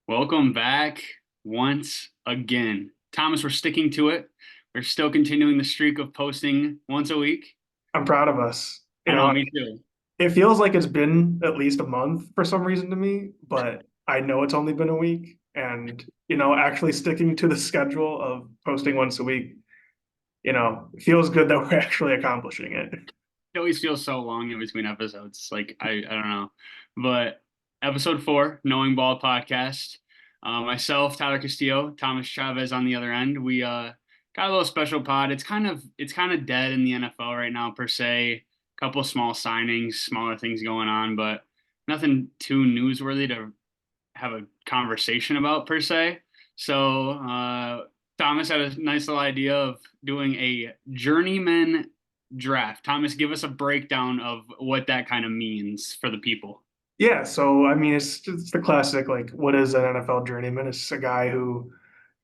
Welcome back once again. Thomas, we're sticking to it. We're still continuing the streak of posting once a week. I'm proud of us. I know, me too. It feels like it's been at least a month for some reason to me, but I know it's only been a week. And, actually sticking to the schedule of posting once a week, it feels good that we're actually accomplishing it. It always feels so long in between episodes. I don't know. But episode 4, Knowing Ball podcast. Myself, Tyler Castillo, Thomas Chavez on the other end. We got a little special pod. It's kind of dead in the NFL right now per se. Couple small signings, smaller things going on, but nothing too newsworthy to have a conversation about per se. So Thomas had a nice little idea of doing a journeyman draft. Thomas, give us a breakdown of what that kind of means for the people. Yeah, so I mean, it's the classic, like, what is an NFL journeyman? It's a guy who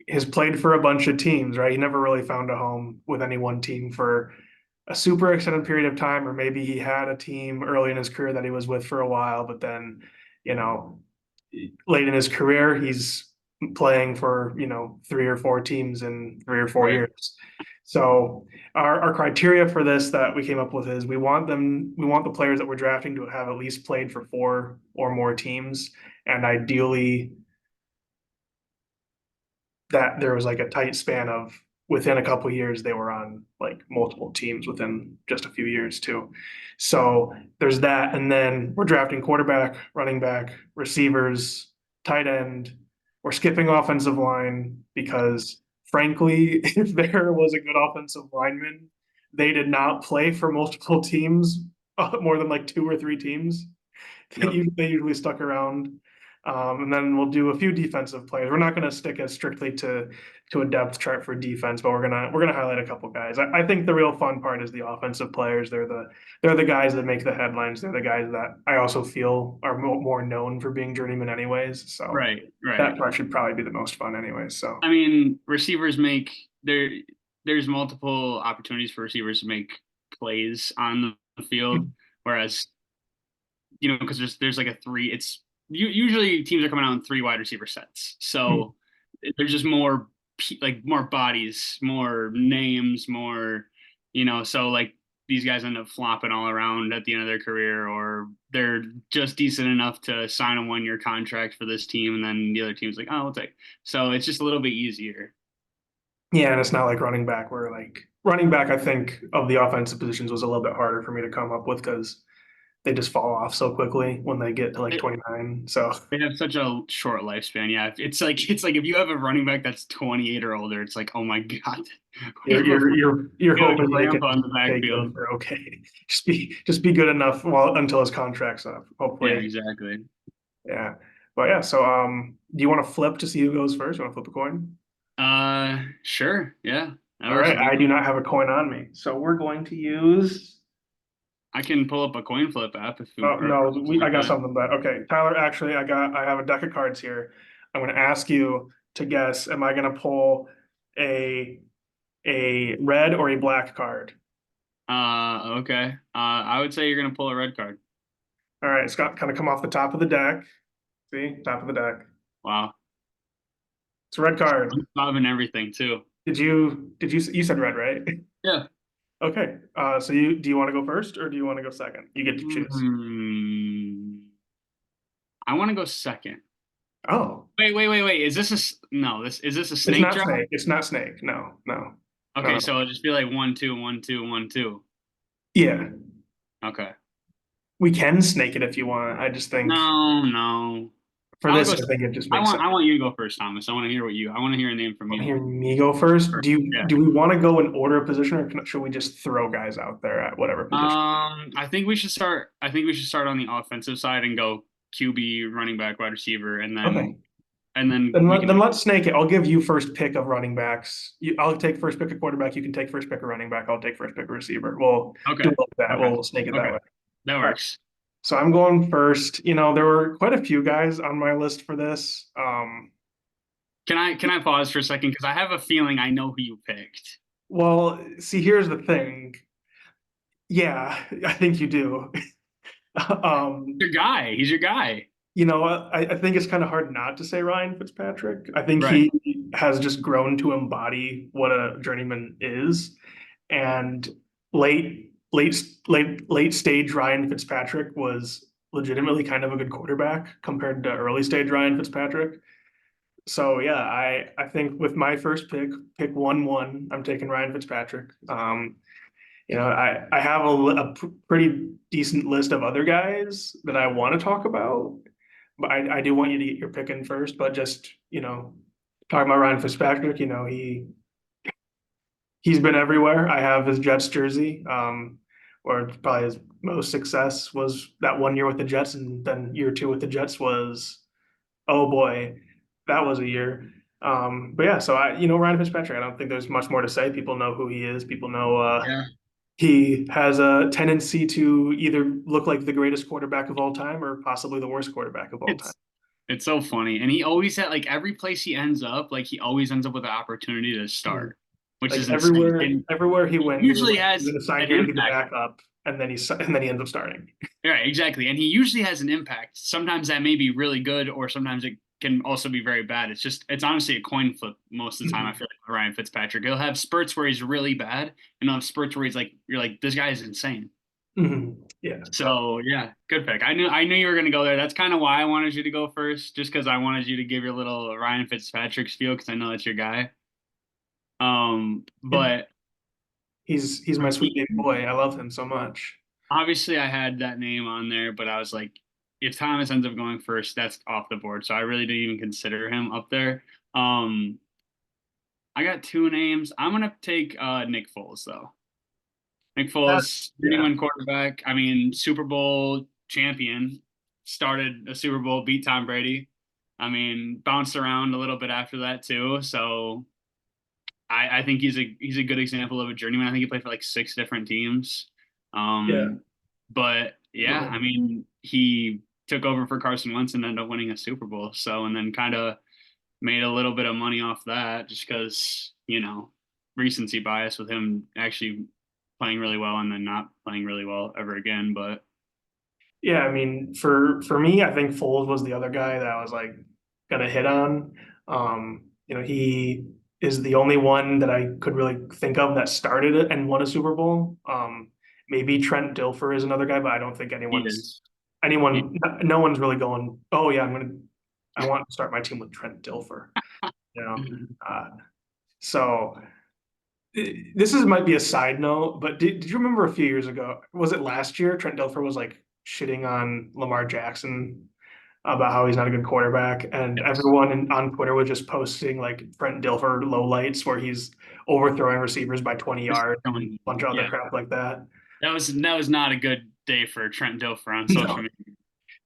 has played for a bunch of teams, right? He never really found a home with any one team for a super extended period of time, or maybe he had a team early in his career that he was with for a while, but then, you know, late in his career, he's playing for, three or four teams in 3 or 4 Right. years. So our criteria for this that we came up with is we want the players that we're drafting to have at least played for four or more teams, and ideally that there was like a tight span of within a couple of years they were on like multiple teams within just a few years too. So there's that, and then we're drafting quarterback, running back, receivers, tight end. We're skipping offensive line because frankly, if there was a good offensive lineman, they did not play for multiple teams, more than like two or three teams. Yep. They usually stuck around. And then we'll do a few defensive players. We're not going to stick as strictly to a depth chart for defense, but we're gonna highlight a couple guys. I think the real fun part is the offensive players. They're the guys that make the headlines. They're the guys that I also feel are more known for being journeymen, anyways. So Right, right. that part should probably be the most fun, anyways. So I mean, receivers make there there's multiple opportunities for receivers to make plays on the field, whereas because there's like a three. Usually teams are coming out in three wide receiver sets, so there's just more like more bodies, more names, more So like these guys end up flopping all around at the end of their career, or they're just decent enough to sign a 1 year contract for this team, and then the other team's like, oh, we'll take. So it's just a little bit easier. yeah, and it's not like running back where like running back, I think of the offensive positions was a little bit harder for me to come up with because they just fall off so quickly when they get to like They, 29. So they have such a short lifespan. Yeah, it's like if you have a running back that's 28 or older, it's like, oh my God, we you're have a you're you're you're we have a hoping they can grandpa in the take backfield. them for okay. Just be good enough until his contract's up. Yeah, Hopefully, exactly. yeah. But yeah, so do you want to flip to see who goes first? You want to flip a coin? Sure. Yeah, that All works right, with me. I do not have a coin on me, so we're going to use. I can pull up a coin flip app if you Oh or no, something I like got that. something, but okay, Tyler. Actually, I have a deck of cards here. I'm going to ask you to guess. Am I going to pull a a red or a black card? Okay. I would say you're gonna pull a red card. All right, it's got kind of come off the top of the deck. See, top of the deck. Wow. It's a red card. Bob and everything too. You said red, right? Yeah. Okay. So do you want to go first or do you want to go second? You get to choose. Hmm. I want to go second. Oh, Wait. Is this no? Is this a it's snake not draft? snake. It's not snake. No, no, no, Okay, no. so it'll just be like 1, 2, 1, 2, 1, 2. Yeah, Okay. we can snake it if you want. I just think No, no. for I'll this, go. I think it just I makes want. sense. I want you to go first, Thomas. I want to hear what you. I want to hear a name from Want to you. hear me go first? Yeah. Do we want to go in order of position, or should we just throw guys out there at whatever position? I think we should start. I think we should start on the offensive side and go QB, running back, wide receiver, and then Okay. and then Then we can. let's snake it. I'll give you first pick of running backs. I'll take first pick of quarterback. You can take first pick of running back. I'll take first pick of receiver. We'll do Okay. it like that. Okay. We'll snake it that Okay. way. That All right. works. So I'm going first. There were quite a few guys on my list for this. Can I pause for a second because I have a feeling I know who you picked. Well, see, here's the thing. Yeah, I think you do. Um, Your guy. He's your guy. I think it's kind of hard not to say Ryan Fitzpatrick. I think Right. he has just grown to embody what a journeyman is. And late stage Ryan Fitzpatrick was legitimately kind of a good quarterback compared to early stage Ryan Fitzpatrick. So yeah, I think with my first pick 1-1, I'm taking Ryan Fitzpatrick. I have a pretty decent list of other guys that I want to talk about, but I do want you to get your pick in first. But just talking about Ryan Fitzpatrick, he's been everywhere. I have his Jets jersey, where probably his most success was that 1 year with the Jets, and then year two with the Jets was, oh boy, that was a year. But yeah, so Ryan Fitzpatrick, I don't think there's much more to say. People know who he is. People know Yeah. he has a tendency to either look like the greatest quarterback of all time or possibly the worst quarterback of all time. It's it's so funny. And he always had like every place he ends up, like he always ends up with an opportunity to Mhm. start, which Like is insane. And everywhere he he went, he was usually like, "I'm has going to sign an here to be the impact. backup," and then he ends up starting. Right, exactly. And he usually has an impact. Sometimes that may be really good, or sometimes it can also be very bad. It's honestly a coin flip most of the time. I feel like with Ryan Fitzpatrick, he'll have spurts where he's really bad, and he'll have spurts where you're like, this guy is insane. Yeah, So yeah, good pick. I knew you were gonna go there. That's kind of why I wanted you to go first, just because I wanted you to give your little Ryan Fitzpatrick spiel, because I know that's your guy. yeah. But He's for my sweet baby me, boy. I love him so much. obviously I had that name on there, but I was like, if Thomas ends up going first, that's off the board. So I really didn't even consider him up there. Um, I got two names. I'm gonna take Nick Foles though. Nick Foles, Yeah, win quarterback. I mean, Super Bowl champion, started a Super Bowl, beat Tom Brady. I mean, bounced around a little bit after that too. So I think he's a good example of a journeyman. I think he played for like six different teams. yeah, But yeah, I mean, he took over for Carson Wentz and ended up winning a Super Bowl. So and then kind of made a little bit of money off that just because recency bias with him actually playing really well and then not playing really well ever again. But yeah. I mean, for me, I think Foles was the other guy that I was like gonna hit on. He is the only one that I could really think of that started it and won a Super Bowl. Maybe Trent Dilfer is another guy, but I don't think he is. He, no one's really going, oh yeah, I want to start my team with Trent Dilfer. You know, uh, so this is might be a side note, but did you remember a few years ago? Was it last year? Trent Dilfer was like shitting on Lamar Jackson about how he's not a good quarterback, and yes. everyone on Twitter was just posting like Trent Dilfer lowlights where he's overthrowing receivers by 20 Just yards and throwing, a bunch of other yeah. crap like that. That was not a good day for Trent Dilfer on social No, media.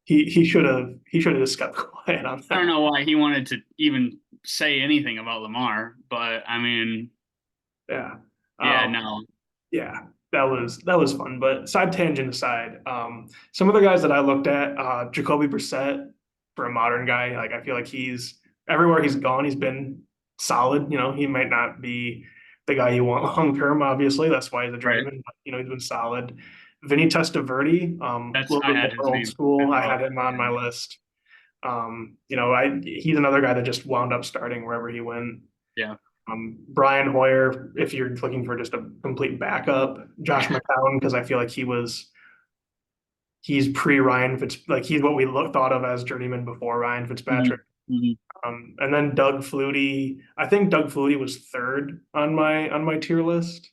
he should have just kept quiet on I don't that. know why he wanted to even say anything about Lamar, but I mean, Yeah. yeah, Um, no, Yeah, that was fun. But side tangent aside, some of the guys that I looked at, Jacoby Brissett, for a modern guy, like I feel like he's everywhere he's gone, he's been solid. He might not be the guy you want long term, obviously. That's why he's a right? journeyman, but he's been solid. Vinny Testaverde, a That's little I bit had his more old name as school. I well. had him on Yeah. my list. He's another guy that just wound up starting wherever he went. Yeah. Brian Hoyer, if you're looking for just a complete backup, Josh McCown, because I feel like he's pre Ryan Fitz, like he's what we thought of as journeyman before Ryan Mhm. Fitzpatrick. Mhm. And then Doug Flutie. I think Doug Flutie was third on my tier list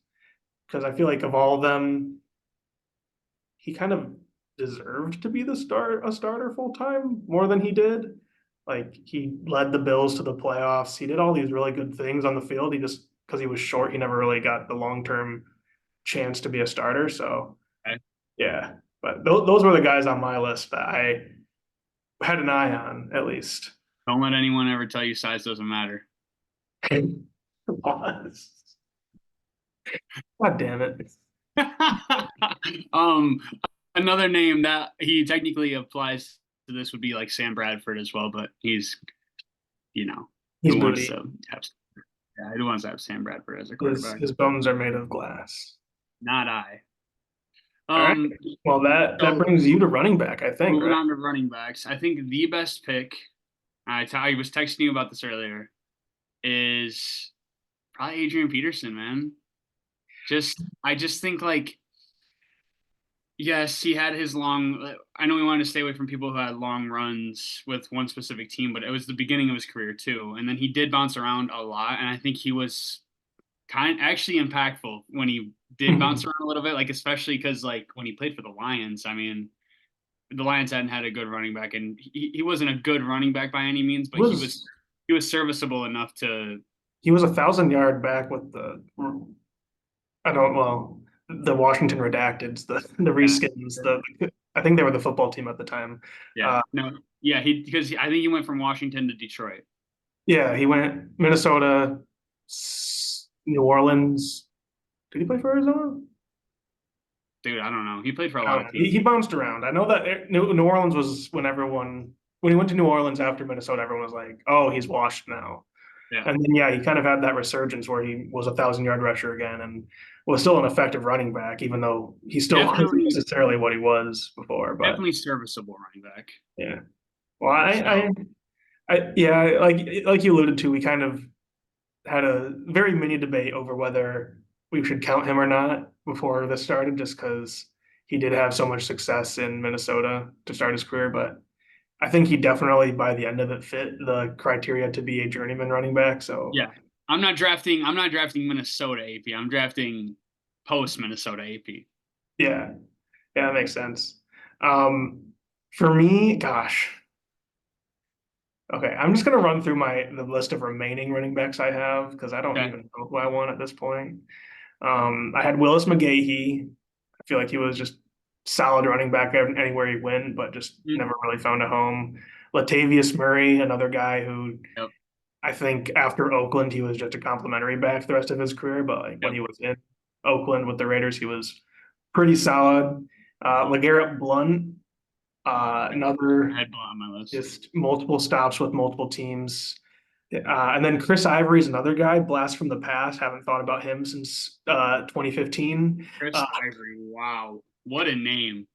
because I feel like of all of them, he kind of deserved to be a starter full time more than he did. Like he led the Bills to the playoffs. He did all these really good things on the field. He just because he was short, he never really got the long term chance to be a starter. So Okay. yeah, but those were the guys on my list that I had an eye on at least. Don't let anyone ever tell you size doesn't matter. God damn it. um, Another name that he technically applies to this would be like Sam Bradford as well, but he's you know He's who wants booty. to have who wants to have Sam Bradford as a His quarterback? his bones are made of glass. Not I. All right. Um, Well, that so brings you to running back, I think, moving right? on to running backs, I think the best pick, I was texting you about this earlier, is probably Adrian Peterson, man. I just think like, yes, he had his long. I know we wanted to stay away from people who had long runs with one specific team, but it was the beginning of his career too. And then he did bounce around a lot, and I think he was actually impactful when he did bounce around a little bit, like especially because like when he played for the Lions, I mean, the Lions hadn't had a good running back, and he wasn't a good running back by any means, but Was he was serviceable enough to. he was 1,000 yard back with I don't well the Washington Redacteds, the Yeah, reskins, I think they were the football team at the time. yeah, no, yeah, I think he went from Washington to Detroit. Yeah, he went Minnesota, New Orleans. Did he play for Arizona? Dude, I don't know. He played for a I lot don't of know. teams. He bounced around. I know that New Orleans was when he went to New Orleans after Minnesota, everyone was like, "Oh, he's washed now." Yeah, And then yeah, he kind of had that resurgence where he was 1,000 yard rusher again and was still an effective running back, even though he still wasn't definitely, necessarily what he was before. But definitely serviceable running back. yeah, well, So yeah, like you alluded to, we kind of had a very mini debate over whether we should count him or not before this started, just because he did have so much success in Minnesota to start his career. But I think he definitely, by the end of it, fit the criteria to be a journeyman running back. So yeah, I'm not drafting Minnesota AP. I'm drafting post Minnesota AP. yeah, yeah, that makes sense. Um, for me, gosh, okay, I'm just gonna run through the list of remaining running backs I have because I don't Okay. even know who I want at this point. I had Willis McGahee. I feel like he was just solid running back anywhere he went, but just Mhm. never really found a home. Latavius Murray, another guy who Yep. I think after Oakland, he was just a complimentary back the rest of his career. But like when Yep. he was in Oakland with the Raiders, he was pretty solid. LeGarrette Blunt, I another had Blount on my list. just multiple stops with multiple teams. And then Chris Ivory is another guy, blast from the past. Haven't thought about him since 2015. Chris Ivory. Wow. What a name.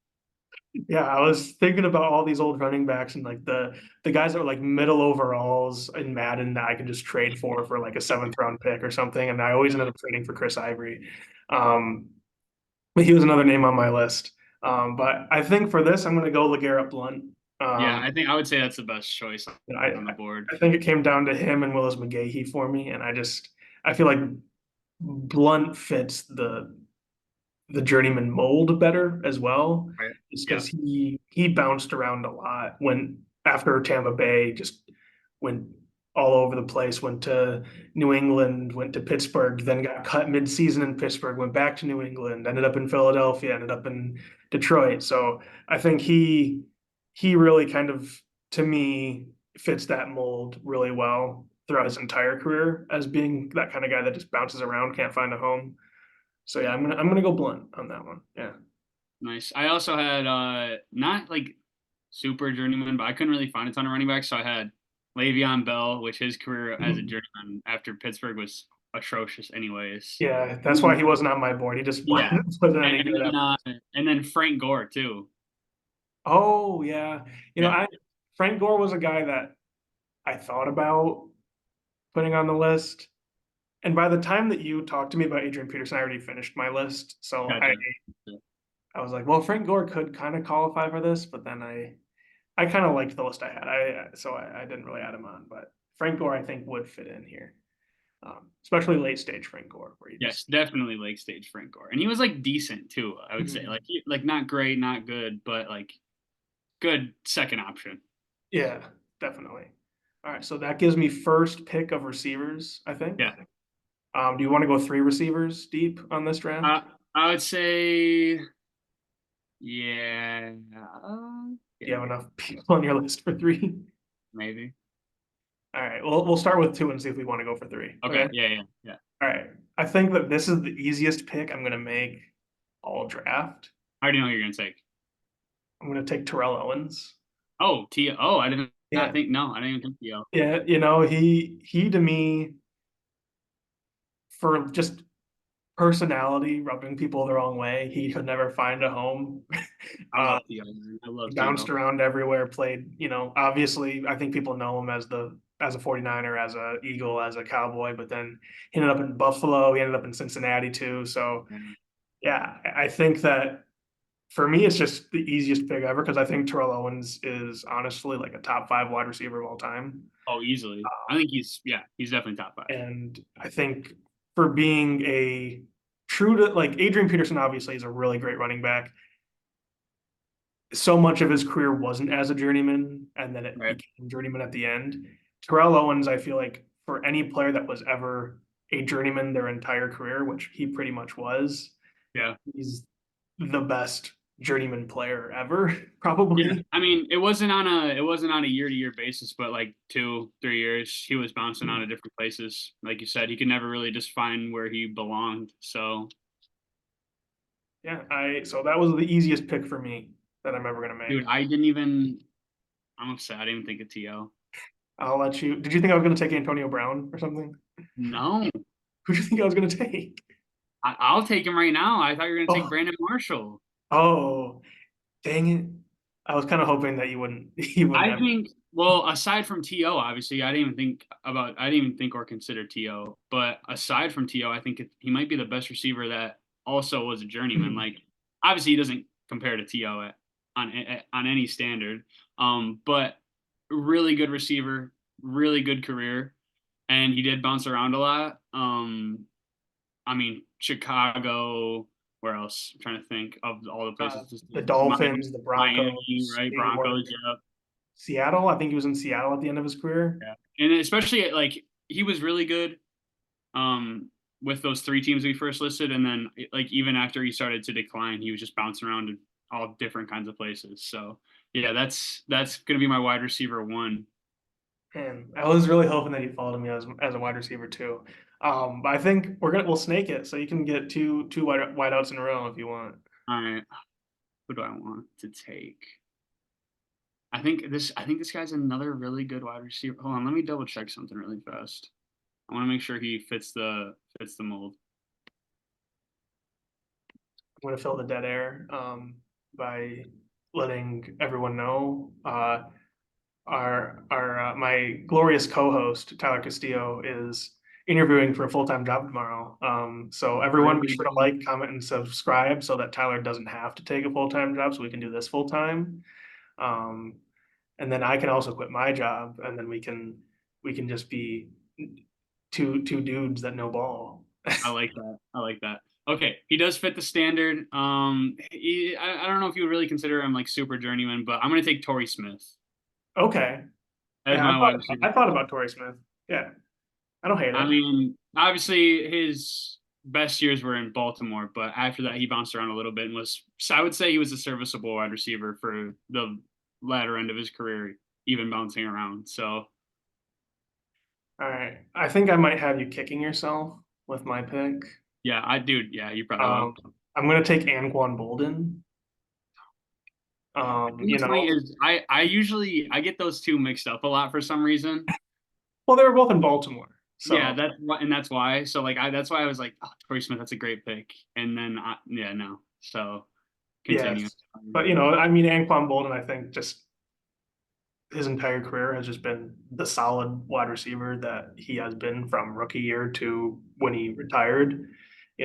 Yeah, I was thinking about all these old running backs and like the guys that were like middle overalls in Madden that I could just trade for like a seventh round pick or something. And I always ended up trading for Chris Ivory. Um, but he was another name on my list. But I think for this, I'm going to go LeGarrette Blunt. Yeah, Um, I would say that's the best choice I, on the board. I think it came down to him and Willis McGahee for me. And I feel like Blunt fits the journeyman mold better as well, Right. just Yeah. because he bounced around a lot when after Tampa Bay just went all over the place, went to New England, went to Pittsburgh, then got cut mid-season in Pittsburgh, went back to New England, ended up in Philadelphia, ended up in Detroit. So I think he really kind of to me fits that mold really well throughout his entire career as being that kind of guy that just bounces around, can't find a home. So yeah, I'm gonna go Blunt on that one. Yeah. Nice. I also had not like super journeyman, but I couldn't really find a ton of running backs, so I had Le'Veon Bell, which his career as a journeyman after Pittsburgh was atrocious anyways. Yeah, that's why he wasn't on my board. He just Yeah. wasn't any good at. And then Frank Gore too. Oh yeah, Yeah. I Frank Gore was a guy that I thought about putting on the list, and by the time that you talked to me about Adrian Peterson, I already finished my list. So Gotcha. I was like, well, Frank Gore could kind of qualify for this, but then I kind of liked the list I had. I didn't really add him on, but Frank Gore I think would fit in here, especially late stage Frank Gore, where you Yes, just definitely late stage Frank Gore. And he was like decent too, I would say. Mhm. Like not great, not good, but like good second option. Yeah, definitely. All right, so that gives me first pick of receivers, I think. Yeah. Do you want to go three receivers deep on this Uh, draft? I would say yeah. Do you Yeah, have enough people on your list for three? maybe. All right, well, we'll start with two and see if we want to go for three. Okay. Okay. Yeah, yeah, yeah. All right. I think that this is the easiest pick I'm going to make all draft. I already know who you're gonna take. I'm going to take Terrell Owens. Oh, T. Oh, I didn't not Yeah. think. No, I didn't even think T.O. Yeah. He to me, for just personality, rubbing people the wrong way. He could never find a home. I Uh, love Theo, man. I love he bounced Theo. around everywhere, played, obviously I think people know him as a 49er, as a Eagle, as a Cowboy, but then he ended up in Buffalo, he ended up in Cincinnati too. So Yeah. yeah, I think that for me it's just the easiest pick ever because I think Terrell Owens is honestly like a top five wide receiver of all time. Oh, easily. I think he's definitely top five. And I think for being a true to like Adrian Peterson obviously is a really great running back. So much of his career wasn't as a journeyman, and then it Right. became journeyman at the end. Terrell Owens, I feel like for any player that was ever a journeyman their entire career, which he pretty much was, Yeah. he's the best journeyman player ever, Yeah. probably. I mean, it wasn't on a year to year basis, but like 2, 3 years, he was bouncing out of different places. Like you said, he could never really just find where he belonged. So, Yeah, I so that was the easiest pick for me that I'm ever gonna dude, make. I'm upset. I didn't even think of T.O. I'll let you. Did you think I was gonna take Antonio Brown or something? No, Who do you think I was gonna take? I'll take him right now. I thought you were going to take Oh, Brandon Marshall. oh, dang it! I was kind of hoping that you wouldn't. You wouldn't I have. think, well, aside from T.O., obviously, I didn't even think or consider T.O. But aside from T.O., I think he might be the best receiver that also was a journeyman. Like, obviously, he doesn't compare to T.O. On any standard, but really good receiver, really good career, and he did bounce around a lot. I mean, Chicago. Where else? I'm trying to think of all the places. Just The Miami, Dolphins, the Miami, Broncos, right? New York, Broncos, yeah. Seattle. I think he was in Seattle at the end of his career. Yeah. And especially like he was really good um with those three teams we first listed, and then like even after he started to decline, he was just bouncing around in all different kinds of places. So yeah, that's gonna be my wide receiver one. And I was really hoping that you followed me as a wide receiver too. But I think we'll snake it, so you can get two wideouts in a row if you want. All right, who do I want to take? I think this guy's another really good wide receiver. Hold on, let me double check something really fast. I want to make sure he fits the mold. I'm going to fill the dead air by letting everyone know. Our my glorious co-host Tyler Castillo is interviewing for a full-time job tomorrow. So everyone be Really sure to like, comment, and subscribe so that Tyler doesn't have to take a full-time job, so we can do this full-time. Um, and then I can also quit my job, and then we can just be two dudes that know ball. I like that. I like that. Okay, he does fit the standard. I don't know if you would really consider him like super journeyman, but I'm gonna take Torrey Smith Okay, as yeah, my wide receiver. I thought about Torrey Smith. Yeah, I don't hate I it. mean, obviously his best years were in Baltimore, but after that he bounced around a little bit and was. So I would say he was a serviceable wide receiver for the latter end of his career, even bouncing around. So All right, I think I might have you kicking yourself with my pick. yeah, yeah, you probably will. Um, I'm gonna take Anquan Bolden. And what's funny is I get those two mixed up a lot for some reason. well, they were both in Baltimore, Yeah, so that's why. So like that's why I was like, oh, Torrey Smith, that's a great pick. And then yeah, no. So continue. yes. But I mean, Anquan Bolden, I think just his entire career has just been the solid wide receiver that he has been from rookie year to when he retired.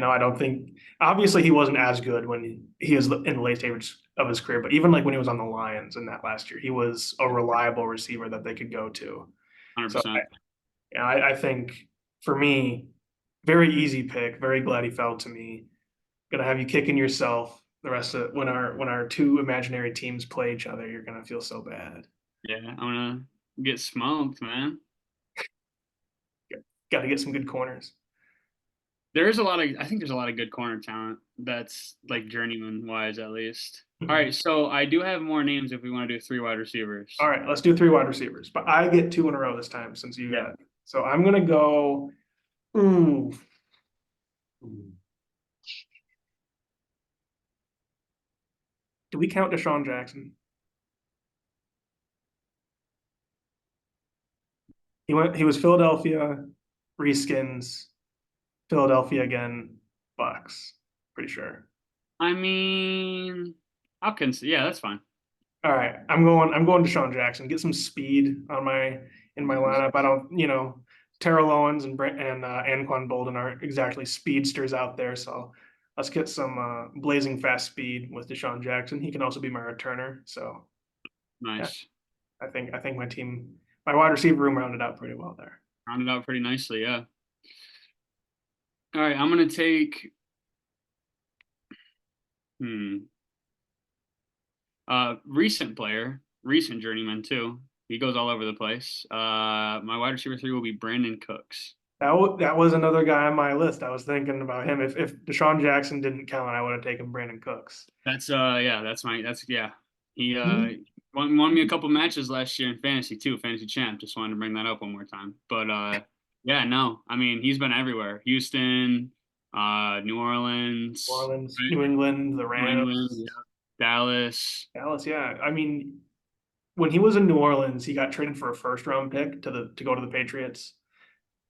I don't think obviously he wasn't as good when he was in the late stage of his career, but even like when he was on the Lions in that last year, he was a reliable receiver that they could go to. So 100%. I think for me, very easy pick. Very glad he fell to me. Gonna have you kicking yourself the rest of when our two imaginary teams play each other. You're gonna feel so bad. Yeah, I'm gonna get smoked, man. Got to get some good corners. I think there's a lot of good corner talent that's like journeyman wise at least. All Mhm. right, so I do have more names if we want to do three wide All receivers. right, let's do three wide receivers, but I get two in a row this time since you Yeah. got. So I'm gonna go. Ooh, do we count Deshaun Jackson? He was Philadelphia, reskins, Philadelphia again. Bucks. Pretty sure. I mean, yeah, that's fine. All right, I'm going Deshaun Jackson. Get some speed on my in my lineup. I don't, Terrell Owens and Anquan Bolden aren't exactly speedsters out there, so let's get some blazing fast speed with Deshaun Jackson. He can also be my returner. So yeah, Nice. I think my wide receiver room rounded out pretty well there. Rounded out pretty nicely, yeah. All right, I'm gonna take hmm recent player, recent journeyman too. He goes all over the place. My wide receiver three will be Brandon Cooks. That was another guy on my list. I was thinking about him. If Deshaun Jackson didn't count, I would have taken Brandon Cooks. That's yeah, that's yeah. He He, won me a couple matches last year in fantasy too, fantasy champ. Just wanted to bring that up one more time. But yeah, no, I mean he's been everywhere. Houston, New New Orleans, Orleans, New England, the New England, Rams, yeah. Dallas. Dallas. Yeah, I mean, when he was in New Orleans, he got traded for a first round pick to go to the Patriots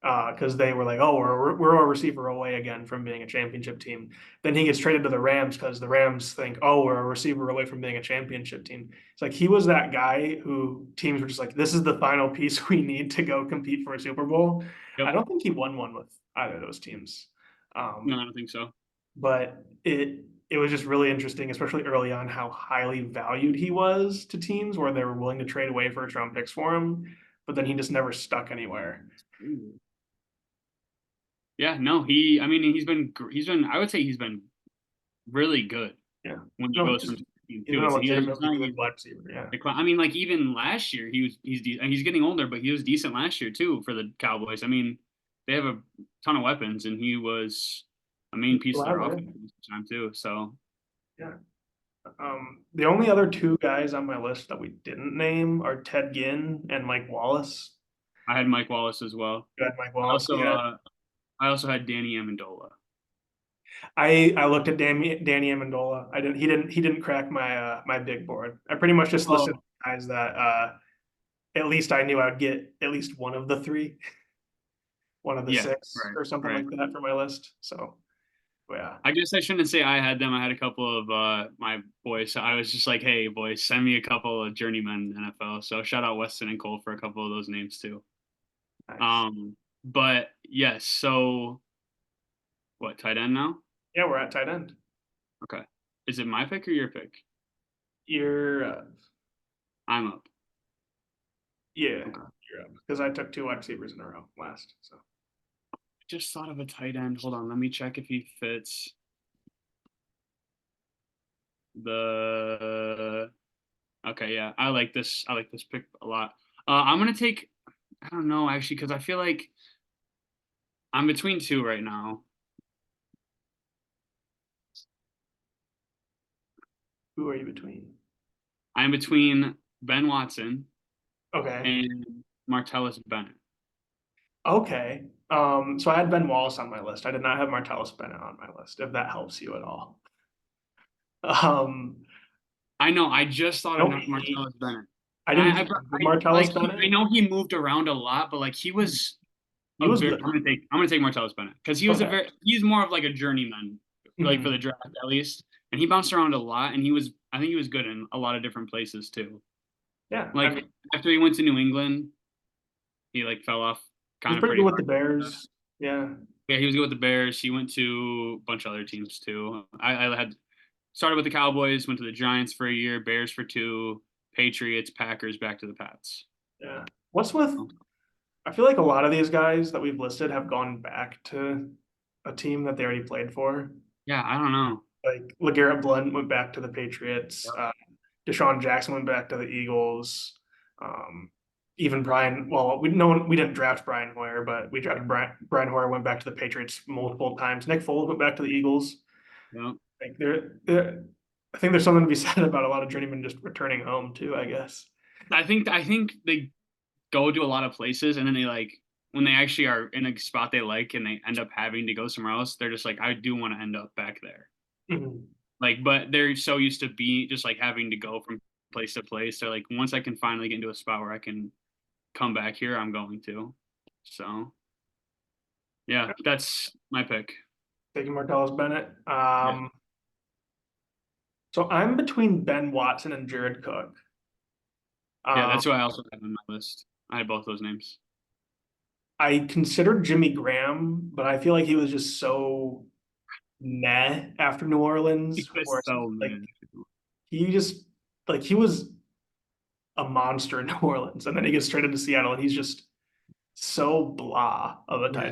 because they were like, oh, we're a receiver away again from being a championship team. Then he gets traded to the Rams because the Rams think, oh, we're a receiver away from being a championship team. It's like he was that guy who teams were just like, this is the final piece we need to go compete for a Super Bowl. I Yep. don't think he won one with either of those teams. No, Um, I don't think so. but it was just really interesting, especially early on, how highly valued he was to teams where they were willing to trade away first round picks for him, but then he just never stuck anywhere. Ooh. Yeah, no, I mean, I would say he's been really good Yeah. when he No, goes from team he's too. been a It's legitimately not good even wide receiver. Yeah. I mean, like even last year, he's getting older, but he was decent last year too for the Cowboys. I mean, they have a ton of weapons, and he was a main piece of their Reliable, offense this time too. So yeah. The only other two guys on my list that we didn't name are Ted Ginn and Mike Wallace. I had Mike Wallace as well. You had Mike I Wallace. also Yeah. I also had Danny Amendola. I looked at Danny Amendola. He didn't crack my big board. I pretty much just listed Oh guys that at least I knew I would get at least one of the three, one of the yeah, six right, or something right. like that for my list. So yeah. I guess I shouldn't say I had them. I had a couple of my boys. So I was just like, hey boys, send me a couple of journeymen NFL. So shout out Weston and Cole for a couple of those names too. Nice. But yes, so what, tight end now? Yeah, we're at tight end. Okay. Is it my pick or your pick? You're I'm up. yeah, Okay. you're up because I took two wide receivers in a row last. So Just thought of a tight end. Hold on, let me check if he fits the okay, yeah. I like this. I like this pick a lot. I'm gonna take I don't know actually, because I feel like I'm between two right now. who are you between? I'm between Ben Watson Okay. and Martellus Bennett. Okay. So I had Ben Wallace on my list. I did not have Martellus Bennett on my list, if that helps you at all. Um, I know. I just thought of don't hate. Martellus Bennett. I And didn't hate Martellus I Bennett. know he moved around a lot, but like he was He was good. I'm gonna take Martellus Bennett because Okay. he's more of like a journeyman, like for Mhm. the draft at least. And he bounced around a lot, and I think he was good in a lot of different places too. Yeah. I Like mean, after he went to New England, he like fell off he's kind of pretty good pretty with the hard. Bears. Yeah. Yeah, he was good with the Bears. He went to a bunch of other teams too. I had started with the Cowboys, went to the Giants for a year, Bears for two, Patriots, Packers, back to the Pats. Yeah. What's with I feel like a lot of these guys that we've listed have gone back to a team that they already played for. Yeah, I don't know. Like LeGarrette Blunt went back to the Patriots. Yep. Deshaun Jackson went back to the Eagles. Um, even Brian, well, we no one, we didn't draft Brian Hoyer, but we drafted Brian Hoyer went back to the Patriots multiple times. Nick Foles went back to the Eagles. Yep. Like I think there's something to be said about a lot of journeymen just returning home too. I guess. I think they go to a lot of places and then they like when they actually are in a spot they like and they end up having to go somewhere else, they're just like, I do want to end up back there. Mhm. Like, but they're so used to being just like having to go from place to place. They're like, once I can finally get into a spot where I can come back here, I'm going to. So yeah, that's my pick. Taking Martellus Bennett. Yeah. So I'm between Ben Watson and Jared Cook. Yeah, Um, that's what I also have on my list. I had both those names. I considered Jimmy Graham, but I feel like he was just so meh after New He Orleans, was where it's so like man. he just like he was a monster in New Orleans, and then he gets traded to Seattle, and he's just so blah of a tight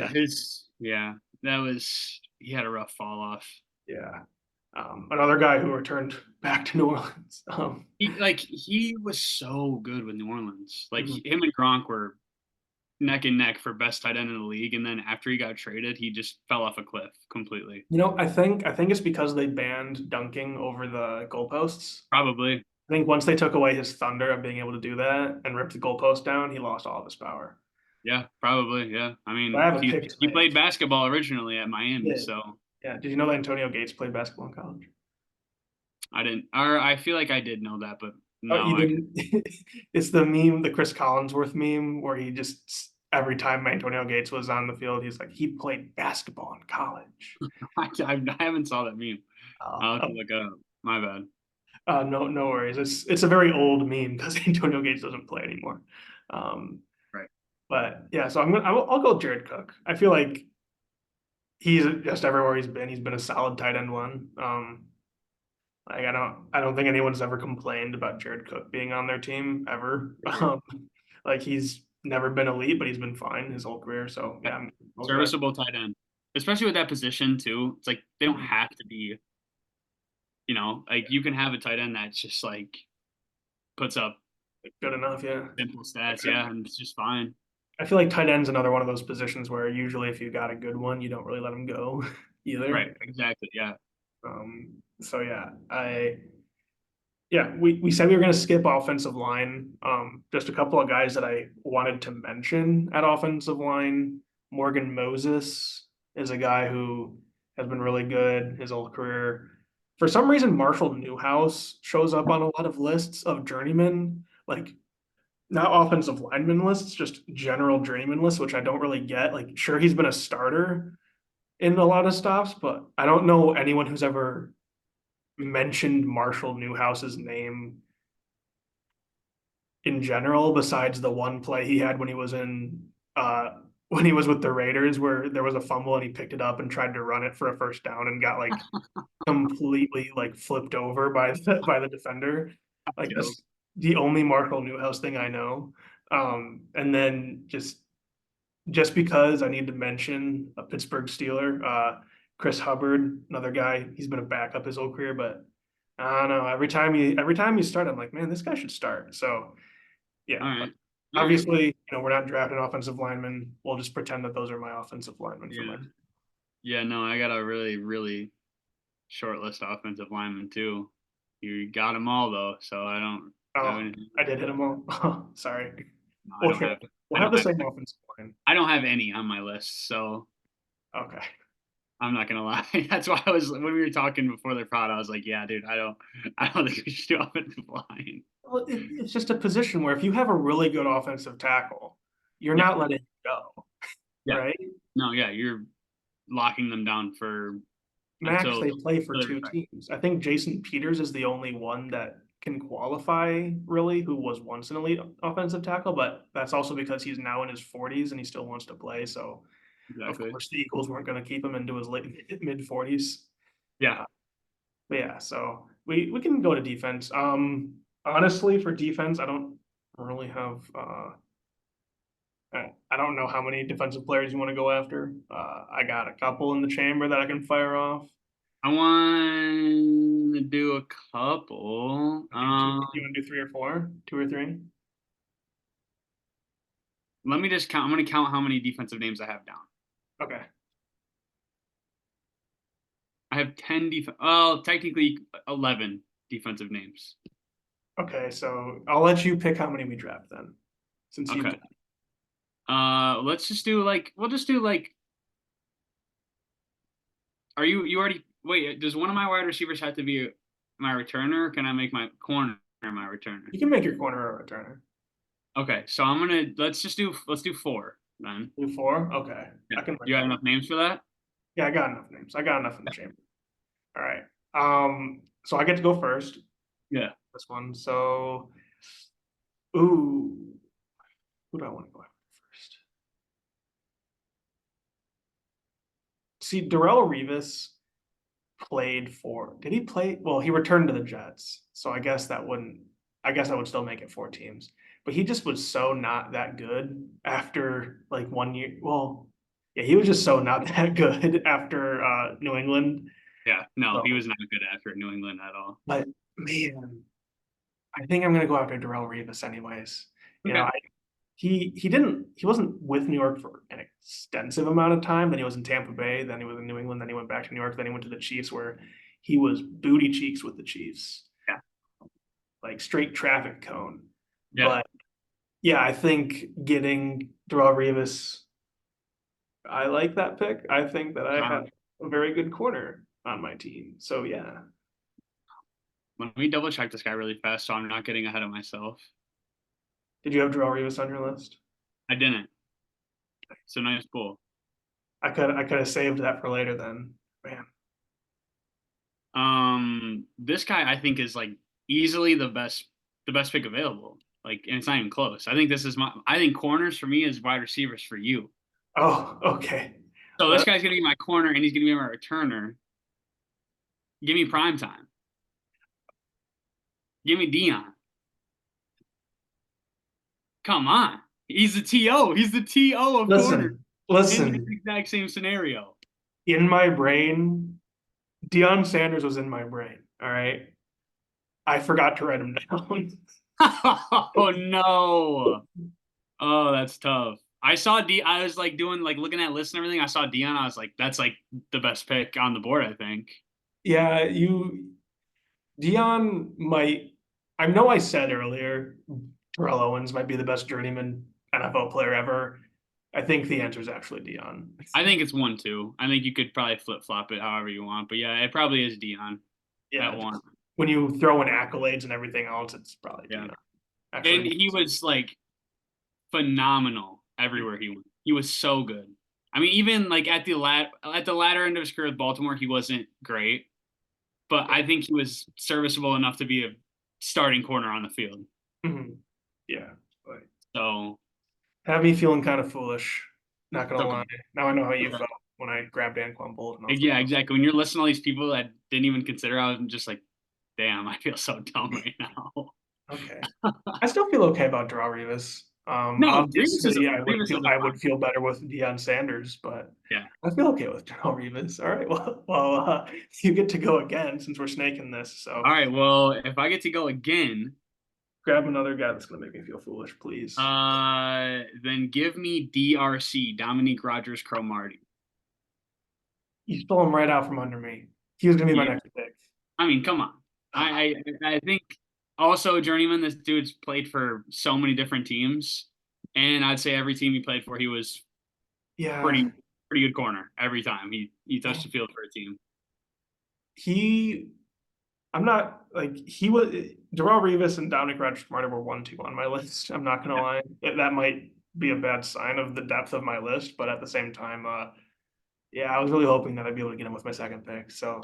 Yeah, end. that was he had a rough fall off. Yeah. Another guy who returned back to New Orleans. He was so good with New Orleans. Like Mhm. him and Gronk were neck and neck for best tight end in the league, and then after he got traded, he just fell off a cliff completely. I think it's because they banned dunking over the goalposts. Probably, I think once they took away his thunder of being able to do that and ripped the goalpost down, he lost all of his power. yeah, probably, yeah. I I mean, have a he pick to he played make. basketball originally at Miami, Yeah. so Yeah. Did you know that Antonio Gates played basketball in college? I didn't. Or I feel like I did know that, but Oh, no, you I didn't? It's the meme, the Chris Collinsworth meme, where he just every time Antonio Gates was on the field, he's like, he played basketball in college. I haven't saw that meme. Uh, I'll have to look it up. My bad. no, no worries. It's a very old meme because Antonio Gates doesn't play anymore. Um, Right. but yeah, so I'll go with Jared Cook. I feel like he's just everywhere he's been. He's been a solid tight end one. Like I don't think anyone's ever complained about Jared Cook being on their team ever. Agreed. Like he's never been elite, but he's been fine his whole career. So Yeah. yeah, I'll go that. Serviceable tight end, especially with that position too. It's like they don't have to be, like you can have a tight end that's just like puts up Good enough, yeah. simple stats, I yeah, and it's just fine. I feel like tight end's another one of those positions where usually if you got a good one, you don't really let him go Right. either. Exactly. Yeah. So yeah, we said we were going to skip offensive line. Just a couple of guys that I wanted to mention at offensive line. Morgan Moses is a guy who has been really good his whole career. For some reason, Marshall Newhouse shows up on a lot of lists of journeymen, like not offensive lineman lists, just general journeyman lists, which I don't really get. Like, sure, he's been a starter in a lot of stops, but I don't know anyone who's ever mentioned Marshall Newhouse's name in general, besides the one play he had when he was with the Raiders, where there was a fumble and he picked it up and tried to run it for a first down and got like completely like flipped over by the defender. Like Killed. that's the only Marshall Newhouse thing I know. And then just because I need to mention a Pittsburgh Steeler, Chris Hubbard, another guy. He's been a backup his whole career, but I don't know. Every time you start, I'm like, man, this guy should start. So yeah, All but right. All right. obviously, we're not drafting offensive linemen. We'll just pretend that those are my offensive linemen for my Yeah. team. Yeah. No, I got a really, really short list of offensive linemen too. You got them all though, so I don't have Oh, anything. I did hit them all. Sorry. No, Well, sure. I We'll have don't the have, same offensive line. I don't have any on my list, so Okay. I'm not gonna lie. That's why I was when we were talking before the pod. I was like, yeah, dude, I don't think we should do offensive line. Well, it's just a position where if you have a really good offensive tackle, you're Yeah. not letting it go, Yeah. right? No, yeah, you're locking them down for Max, until they play for they're two retired. teams. I think Jason Peters is the only one that can qualify, really, who was once an elite offensive tackle, but that's also because he's now in his 40s and he still wants to play. So, of Exactly. course, the Eagles weren't going to keep him into his late mid 40s. Yeah. Uh, but yeah, so we can go to defense. Honestly, for defense, I don't really have. I don't know how many defensive players you want to go after. I got a couple in the chamber that I can fire off. I want to do a couple. You want to do three or four? Two or three? Let me just count. I'm going to count how many defensive names I have down. Okay. I have 10 well, technically 11 defensive names. Okay, so I'll let you pick how many we draft then, since you've Okay. Let's just do we'll just do are you already wait, does one of my wide receivers have to be my returner or can I make my corner my returner? you can make your corner a returner. Okay, so let's do four then. Do four? Okay, Yeah. I can You write got that. enough names for that? Yeah, I got enough names. I got enough in the chamber. All right. So I get to go first. Yeah. This one. So, ooh, who do I want to go after first? See, Darrell Revis played for. Did he play? Well, he returned to the Jets, so I guess that wouldn't. I guess I would still make it 4 teams. But he just was so not that good after like 1 year. Well, yeah, he was just so not that good after New England. Yeah. No, So, he was not good after New England at all. but man, I think I'm gonna go after Darrell Revis anyways. You know, Okay. he wasn't with New York for an extensive amount of time. Then he was in Tampa Bay, then he was in New England, then he went back to New York, then he went to the Chiefs where he was booty cheeks with the Chiefs, Yeah. like straight traffic cone. Yeah. But yeah, I think getting Darrell Revis, I like that pick. I think that I have a very good corner on my team. So yeah. Let me double check this guy really fast so I'm not getting ahead of myself. Did you have Darrell Revis on your list? I didn't. So nice pull. I could have saved that for later then. Man. This guy I think is like easily the best pick available. Like, and it's not even close. I think this is my. I think corners for me is wide receivers for you. Oh, okay. So this Let, guy's gonna be my corner and he's gonna be my returner. Give me prime time. Give me Dion. Come on. He's the TO. He's the TO of corners listen, in the listen. exact same scenario. In my brain, Deion Sanders was in my brain. All right. I forgot to write him down. Oh no. Oh, that's tough. I saw D. I was like doing like looking at lists and everything. I saw Dion. I was like, that's like the best pick on the board. I think. Yeah, Dion might. I know I said earlier Terrell Owens might be the best journeyman NFL player ever. I think the answer is actually Dion. I think it's 1-2. I think you could probably flip flop it however you want. But yeah, it probably is Dion at Yeah, one. when you throw in accolades and everything else, it's probably Yeah, Dion. and Actually, he was like phenomenal everywhere he went. He was so good. I mean, even like at the latter end of his career with Baltimore, he wasn't great, but I think he was serviceable enough to be a starting corner on the field. mhm. Yeah, but So have me feeling kind of foolish. Not it's gonna okay. lie. Now I know how you Okay. felt when I grabbed Anquan Bolt. And Yeah, exactly. When you're listening to all these people that didn't even consider, I was just like, damn, I feel so dumb right now. okay, I still feel okay about Darrell Revis. No, Obviously, Revis is a I fine. would feel better with Deion Sanders, but Yeah. I feel okay with Darrell Revis. All right, you get to go again since we're snaking this. So All right. Well, if I get to go again, grab another guy that's gonna make me feel foolish, please. then give me DRC, Dominique Rogers Cromartie. You stole him right out from under me. He was gonna be my Yeah. next pick. I mean, come on. I think also journeyman. This dude's played for so many different teams, and I'd say every team he played for, he was Yeah, pretty pretty good corner every time he touched the field for a team. he I'm not like he was Darrell Revis and Dominic Rodgers-Martin were 1-2 on my list. I'm not gonna Yeah. lie. That might be a bad sign of the depth of my list, but at the same time, yeah, I was really hoping that I'd be able to get him with my second pick. So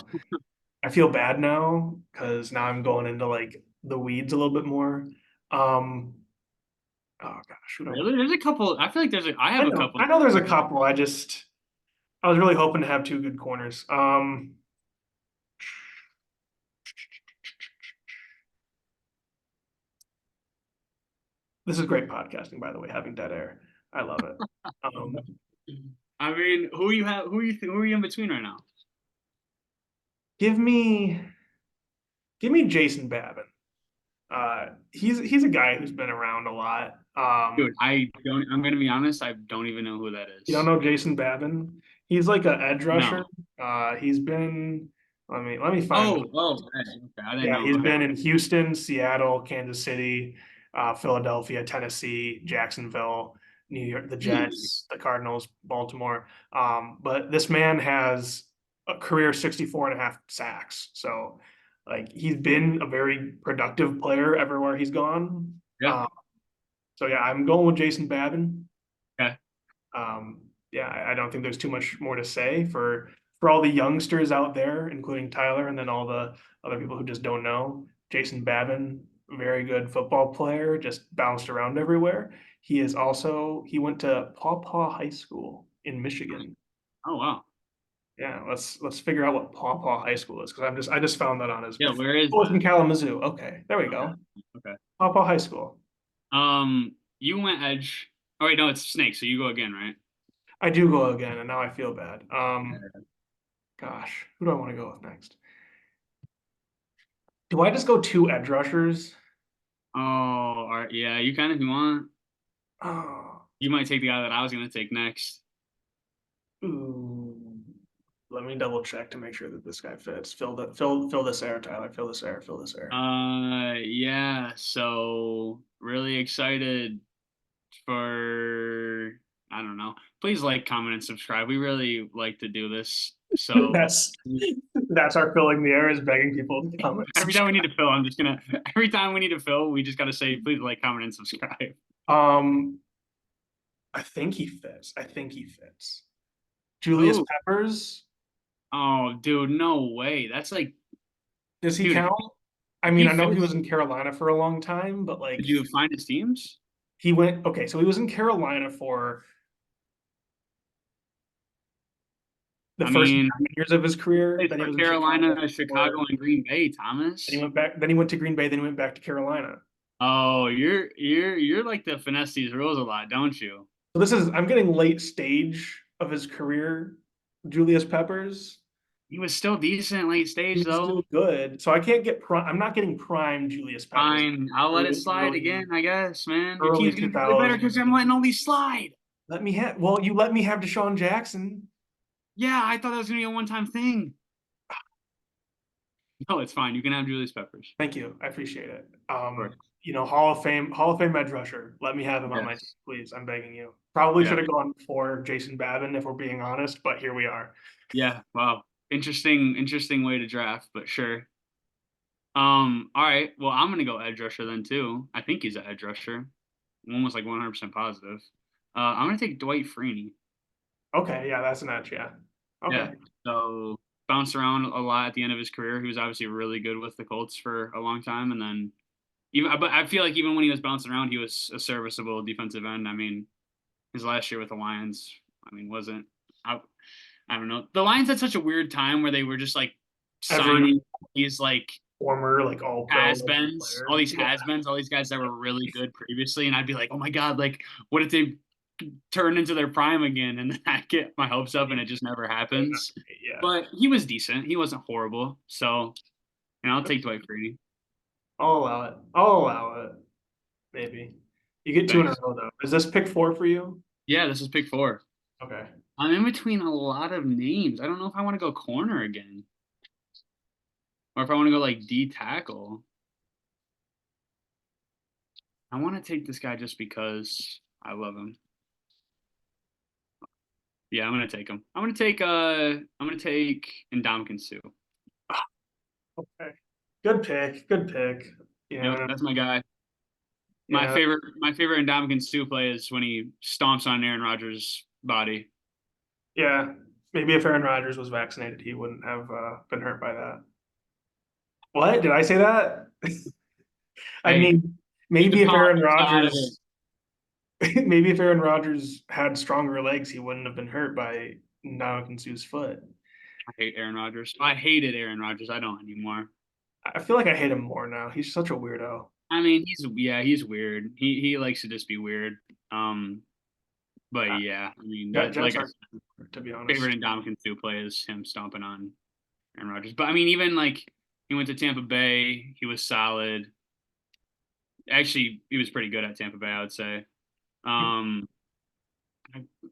I feel bad now because now I'm going into like the weeds a little bit more. Um, oh gosh, who do I want? Really, there's a couple. I feel like I have a couple. I know there's a couple. I was really hoping to have two good corners. This is great podcasting, by the way, having dead air. I love it. Um, I mean, who you have? Who are you in between right now? give me Jason Babin. He's a guy who's been around a lot. Dude, I don't. I'm gonna be honest. I don't even know who that You don't is. know Jason Babin? He's like an edge rusher. No. He's been let me find. Okay. I didn't Yeah, know. he's been in Houston, Seattle, Kansas City, Philadelphia, Tennessee, Jacksonville, New York, the Jeez. Jets, the Cardinals, Baltimore. But this man has a career 64 and a half sacks. So like he's been a very productive player everywhere he's gone. Yeah. So yeah, I'm going with Jason Babin. Okay. Um, yeah, I don't think there's too much more to say for all the youngsters out there, including Tyler, and then all the other people who just don't know. Jason Babin, very good football player, just bounced around everywhere. He went to Paw Paw High School in Michigan. Oh wow. Yeah, let's figure out what Paw Paw High School is because I just found that on his. Yeah, where is Oh, it's in that? Kalamazoo. Okay, there we Okay. go. Okay. Paw Paw High School. You went edge. Oh wait, no, it's snake. So you go again, right? I do go again, and now I feel bad. Yeah. Gosh, who do I want to go with next? Do I just go two edge rushers? Oh, all right. Yeah, you can if you want. Oh, You might take the guy that I was gonna take next. ooh. Let me double check to make sure that this guy fits. Fill this air, Tyler. Fill this air. Fill this air. Yeah. So really excited for I don't know. Please like, comment, and subscribe. We really like to do this. So That's that's our filling the air is begging people to comment. every time we need to fill, I'm just gonna every time we need to fill, we just gotta say please like, comment, and subscribe. Um, I think he fits. I think he fits. Julius Oh, Peppers. oh, dude, no way. That's like, Does he dude, count? I mean, he I know he was fits. in Carolina for a long time, but like Did you find his teams? he went okay, so he was in Carolina for the I first mean, 9 years of his career. played Then he for was in Chicago Carolina, Chicago, for and Green Bay, then he Thomas. went back, then he went to Green Bay, then he went back to Carolina. Oh, you're like to finesse these rules a lot, don't you? So this is I'm getting late stage of his career. Julius Peppers. He was still decent late He stage was though. still good. So I can't get prime. I'm not getting prime Julius Peppers. Fine, I'll let it Early, slide again, early, I guess, man. Your early team's gonna be way better 2000s. because I'm letting all these slide. Let me have. Well, you let me have Deshaun Jackson. Yeah, I thought that was gonna be a one-time thing. No, it's fine. You can have Julius Peppers. Thank you. I appreciate it. Of course. Hall of Fame edge rusher. Let me have him on my team, Yes. please. I'm begging you. Probably Yeah. should have gone for Jason Babin if we're being honest, but here we are. Yeah. Wow. Interesting way to draft, but sure. All right. Well, I'm gonna go edge rusher then too. I think he's an edge rusher. I'm almost like 100% positive. I'm gonna take Dwight Freeney. Okay, yeah, that's an edge. Yeah. Yeah. Okay. So bounced around a lot at the end of his career. He was obviously really good with the Colts for a long time, and then but I feel like even when he was bouncing around, he was a serviceable defensive end. I mean, his last year with the Lions, I mean, wasn't. I, I don't know. The Lions had such a weird time where they were just like Every signing these like former like all pro level has-beens, all player. these Yeah. has-beens, all these guys that were really good previously, and I'd be like, oh my god, like what if they turn into their prime again? And then I get my hopes up, and it just never happens. Yeah. But he was decent. He wasn't horrible. So, I'll take Dwight Freeney. I'll allow it. I'll allow it. Maybe. You get two in a Thanks. row though. Is this pick four for you? Yeah, this is pick four. Okay. I'm in between a lot of names. I don't know if I want to go corner again or if I want to go like D tackle. I want to take this guy just because I love him. Yeah, I'm gonna take him. I'm gonna take Ndamukong Suh. Okay. Good pick. Good pick. Yep, Yeah. that's my guy. Yeah. My favorite Ndamukong Suh play is when he stomps on Aaron Rodgers' body. Yeah. Maybe if Aaron Rodgers was vaccinated, he wouldn't have been hurt by that. What? Did I say that? I Hey, mean, keep the maybe if Aaron politics out of it. Rodgers maybe if Aaron Rodgers had stronger legs, he wouldn't have been hurt by Ndamukong Suh's foot. I hate Aaron Rodgers. I hated Aaron Rodgers. I don't anymore. I feel like I hate him more now. He's such a weirdo. I mean, he's weird. He likes to just be weird. Um, but Uh, yeah, I mean Jets I are, said, to be honest. favorite Ndamukong Suh play is him stomping on Aaron Rodgers. But I mean, even like he went to Tampa Bay, he was solid. Actually, he was pretty good at Tampa Bay, I would say. Um,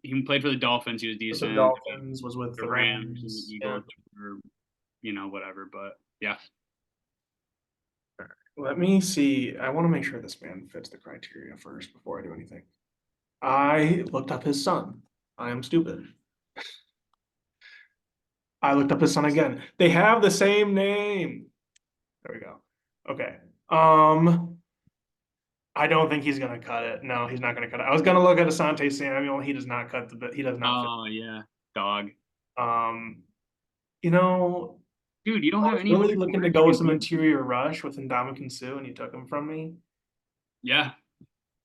he played for the Dolphins. He was With the decent. Dolphins, was with The the Rams and the Rams. Yeah. Eagles, or whatever. But yeah, Let me see. I want to make sure this man fits the criteria first before I do anything. I looked up his son. I am stupid. I looked up his son again. They have the same name. There we go. Okay. I don't think he's gonna cut it. No, he's not gonna cut it. I was gonna look at Asante Samuel. He does not cut the bit. He does not fit. Oh yeah, dog. Um, you know, Dude, you don't I have was any really other looking to corners go you with can some beat. interior rush with Ndamukong Suh, and you took him from me. Yeah,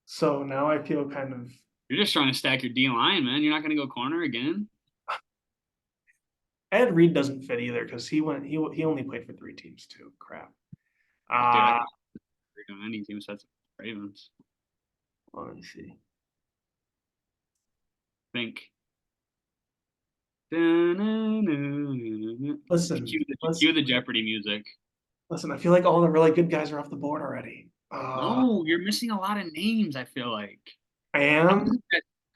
So now I feel kind of. you're just trying to stack your D line, man. You're not gonna go corner again. Ed Reed doesn't fit either because he went. He only played for 3 teams too. Crap. Dude, I Uh, think you're doing any team besides the Ravens. let me see. Think. Listen, Cue the listen, Jeopardy music. listen. I feel like all the really good guys are off the board already. No, you're missing a lot of names, I feel like. I I am. think,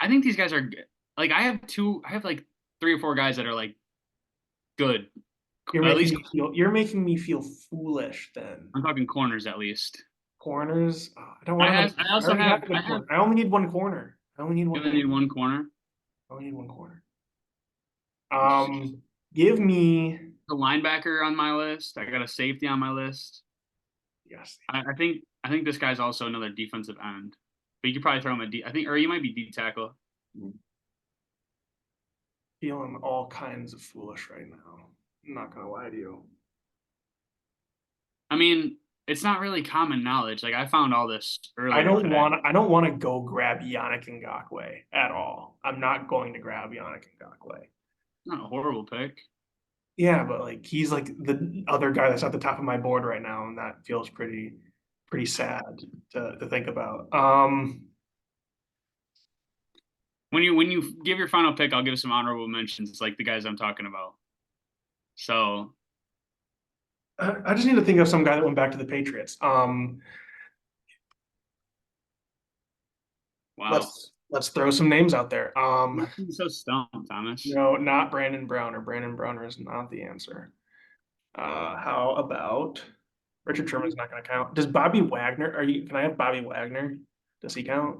I think these guys are good. Like I have like 3 or 4 guys that are like good. At least You're making me feel foolish then. I'm talking corners at least. Corners. I don't want another. I I also already have have a I good have corner. I only need one corner. I only need you one only corner. need one corner. I only need one corner. Nice. Give me. A linebacker on my list. I got a safety on my list. Yes. I think this guy's also another defensive end. But you could probably throw him a D. I think, or you might be D tackle. Feeling all kinds of foolish right now. I'm not gonna lie to you. I mean, it's not really common knowledge. Like I found all this I earlier don't today. want. I don't want to go grab Yannick Ngakoue at all. I'm not going to grab Yannick Ngakoue. Not a horrible pick. Yeah, but like he's like the other guy that's at the top of my board right now, and that feels pretty sad to think about. When you give your final pick, I'll give some honorable mentions, like the guys I'm talking about. So I just need to think of some guy that went back to the Patriots. wow. Let's throw some names out there. You're so stumped, Thomas. No, not Brandon Browner. Brandon Browner is not the answer. How about Richard Sherman's not going to count. Does Bobby Wagner? Can I have Bobby Wagner? Does he count?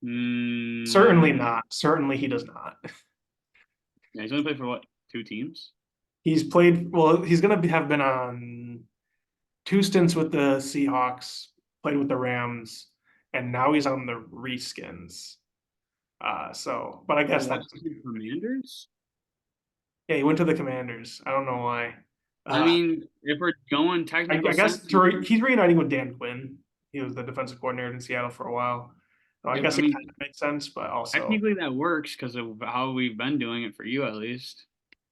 Certainly Mm, not. Certainly he does not. yeah, he's only played for what, 2 teams? He's played. Well, he's going to have been on 2 stints with the Seahawks. Played with the Rams, and now he's on the Reskins. But I The guess that doesn't. Washington Commanders? Yeah, he went to the Commanders. I don't know why. I Uh, mean, if we're going technical I guess sense, he's reuniting with Dan Quinn. He was the defensive coordinator in Seattle for a while. So I I guess it mean, kind of makes sense, but also, technically that works because of how we've been doing it for you, at least.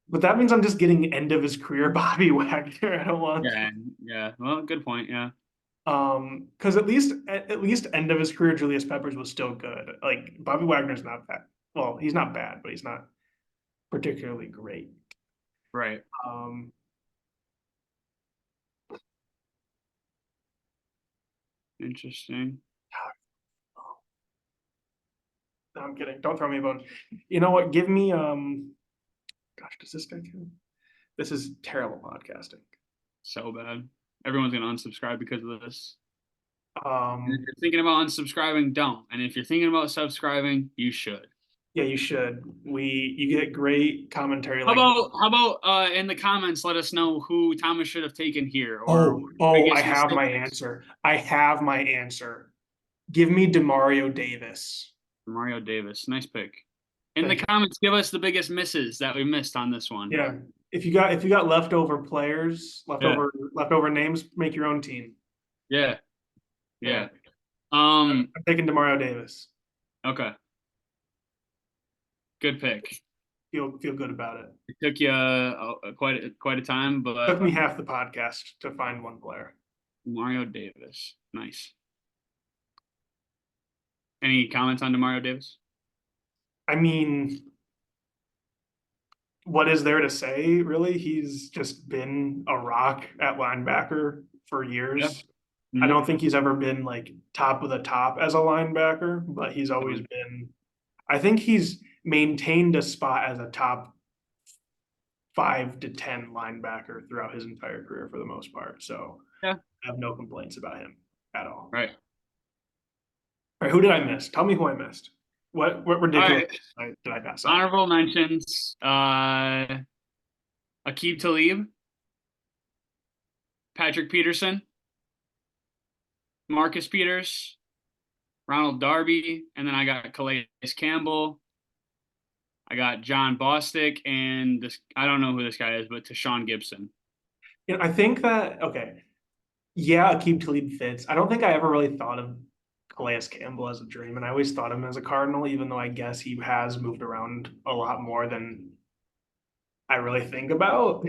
but that means I'm just getting end of his career Bobby Wagner. I don't want Yeah, yeah. Well, good point. Yeah, because at least end of his career, Julius Peppers was still good. Like Bobby Wagner's not that. Well, he's not bad, but he's not particularly great. right. Um, Interesting. no, I'm kidding. Don't throw me a bone. You know what? Give me gosh, does this guy count? This is terrible podcasting. So bad. Everyone's gonna unsubscribe because of this. And if Um, you're thinking about unsubscribing, don't. And if you're thinking about subscribing, you should. yeah, you should. You get great commentary like How about in the comments let us know who Thomas should have taken here or oh, I biggest have my mistakes. answer. I have my answer. Give me Demario Davis. Mario Davis, nice pick. In the Thank you. comments, give us the biggest misses that we missed on this one. Yeah. If you got leftover players, Yeah, leftover names, make your own team. yeah, Yeah. yeah. I'm taking Demario Davis. Okay, good pick. Feel good about it. It took you quite a time, Took but me half the podcast to find one player. Mario Davis, nice. Any comments on Demario Davis? I mean, what is there to say, really? He's just been a rock at linebacker for Yeah. years. I Mhm. don't think he's ever been like top of the top as a linebacker, but he's always been. I think he's maintained a spot as a top 5 to 10 linebacker throughout his entire career for the most part. So Yeah. I have no complaints about him at all. Right. All right, who did I miss? Tell me who I missed. What All ridiculous right. did I pass up? Honorable mentions. Aqib Talib, Patrick Peterson, Marcus Peters, Ronald Darby, and then I got Calais Campbell. I got John Bostic, and this I don't know who this guy is, but Tashawn Gibson. I think that okay, yeah, Akeem Talib fits. I don't think I ever really thought of Calais Campbell as a dream, and I always thought him as a Cardinal, even though I guess he has moved around a lot more than I really think about.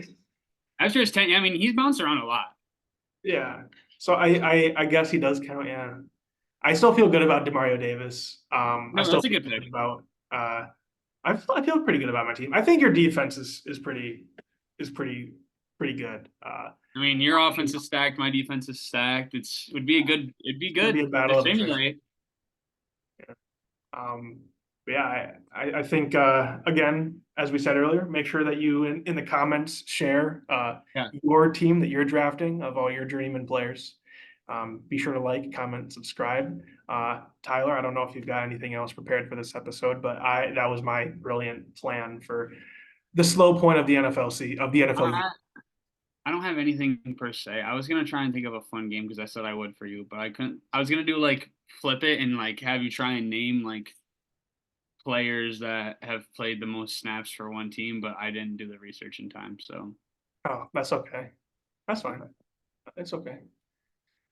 After his 10, I mean, he's bounced around a lot. Yeah. So I guess he does count, yeah. I still feel good about Demario Davis. I No, still that's a feel good pick. good about I feel pretty good about my team. I think your defense is pretty good. I mean, your offense is stacked, my defense is stacked. It'd be It'll good be a to battle of attrition. simulate. Um, but yeah, I think again, as we said earlier, make sure that you in the comments share Yeah. your team that you're drafting of all your journeyman players. Be sure to like, comment, subscribe. Tyler, I don't know if you've got anything else prepared for this episode, but I that was my brilliant plan for the slow point of the NFL year. I, I don't have anything per se. I was gonna try and think of a fun game because I said I would for you, but I couldn't. I was gonna do like flip it and like have you try and name like players that have played the most snaps for one team, but I didn't do the research in time. So, Oh, that's okay. That's fine. It's okay.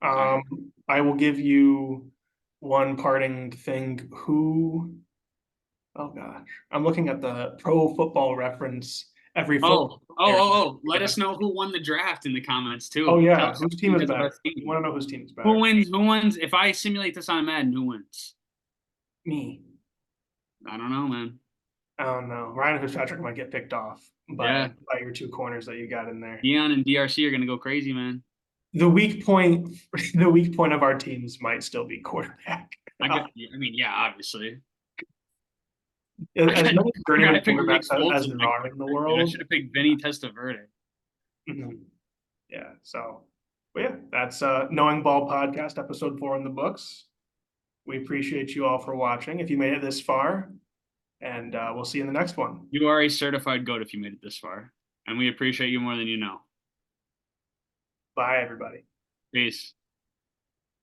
all right. I will give you one parting thing. Oh gosh, I'm looking at the Pro Football Reference every football player. Let Yeah. us know who won the draft in the comments Oh too. Tell yeah, us whose who team you is think has the better? best You team. want to know whose team is Who better? wins? Who wins? If I simulate this on Madden, who wins? Me. I don't know, man. I don't know. Ryan Fitzpatrick might get picked off by Yeah, by your two corners that you got in there. Dion and DRC are gonna go crazy, man. The weak point, the weak point of our teams might still be quarterback. I mean, yeah, obviously. As many I journeyman got to pick Nick quarterbacks Foles as in there my are in the quarterback, dude. I world. should have picked Vinny Testaverde. Mhm. Yeah. So, but yeah, that's Knowing Ball podcast episode 4 in the books. We appreciate you all for watching. If you made it this far, and we'll see you in the next one. You are a certified GOAT if you made it this far, and we appreciate you more than you know. Bye, everybody. Peace.